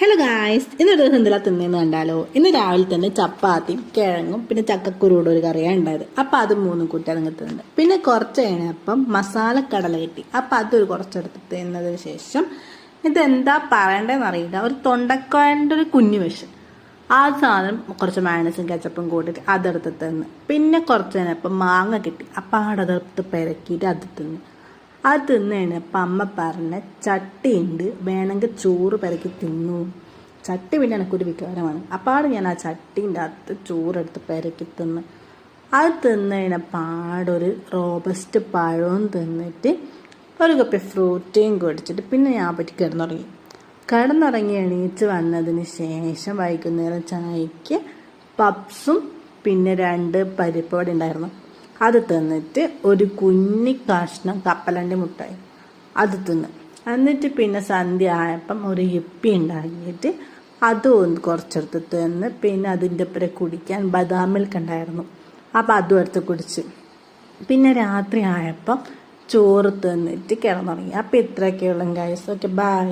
Hello guys, ഇന്നൊരു ദിവസം എന്തെല്ലാം തിന്നേന്ന് കണ്ടാലോ. ഇന്ന് രാവിലെ തന്നെ ചപ്പാത്തിയും കിഴങ്ങും പിന്നെ ചക്കക്കുരുവിടെ ഒരു കറിയാണ് ഉണ്ടായത്. അപ്പം അത് മൂന്നും കൂട്ടി അതിങ്ങത്തുണ്ട്. പിന്നെ കുറച്ച് കഴിഞ്ഞപ്പം മസാലക്കടല കിട്ടി. അപ്പം അതൊരു കുറച്ചെടുത്ത് തിന്നതിന് ശേഷം ഇതെന്താ പറയണ്ടതെന്ന് അറിയില്ല, ഒരു തൊണ്ടക്കായൻ്റെ ഒരു കുഞ്ഞു വിഷം. ആ സാധനം കുറച്ച് മയണൈസും കെച്ചപ്പും കൂട്ടിയിട്ട് അതെടുത്ത് തിന്ന്. പിന്നെ കുറച്ച് കഴിഞ്ഞപ്പം മാങ്ങ കിട്ടി. അപ്പം അതെടുത്ത് പെരക്കിയിട്ട് അത് തിന്ന്. അത് തിന്ന് കഴിഞ്ഞപ്പോൾ അമ്മ പറഞ്ഞ ചട്ടിയുണ്ട്, വേണമെങ്കിൽ ചോറ് പെരക്കി തിന്നു. ചട്ടി പിന്നെ എനിക്കൊരു വികാരമാണ്. അപ്പാട് ഞാൻ ആ ചട്ടീൻ്റെ അകത്ത് ചോറെടുത്ത് പെരക്കി തിന്ന്. അത് തിന്ന് കഴിഞ്ഞപ്പാടൊരു റോബസ്റ്റ് പഴവും തിന്നിട്ട് ഒരു കപ്പ് ഫ്രൂട്ടിയും കുടിച്ചിട്ട് പിന്നെ ഞാൻ പറ്റി കിടന്നുറങ്ങി എണീച്ച് വന്നതിന് ശേഷം വൈകുന്നേരം ചായക്ക് പപ്സും പിന്നെ 2 പരിപ്പ് വട ഉണ്ടായിരുന്നു. അത് തിന്നിട്ട് ഒരു കുഞ്ഞി കഷ്ണം കപ്പലണ്ടി മുട്ടായി അത് തിന്ന്. എന്നിട്ട് പിന്നെ സന്ധ്യ ആയപ്പം ഒരു ഹിപ്പി ഉണ്ടാക്കിയിട്ട് അതും കുറച്ചെടുത്ത് തിന്ന്. പിന്നെ അതിൻ്റെ ഒപ്പം കുടിക്കാൻ ബദാം മിൽക്ക് ഉണ്ടായിരുന്നു. അപ്പം അതും എടുത്ത് കുടിച്ച്. പിന്നെ രാത്രി ആയപ്പം ചോറ് തിന്നിട്ട് കിടന്നുറങ്ങി. അപ്പം ഇത്രയൊക്കെയുള്ള ഗൈസ്. Okay, by.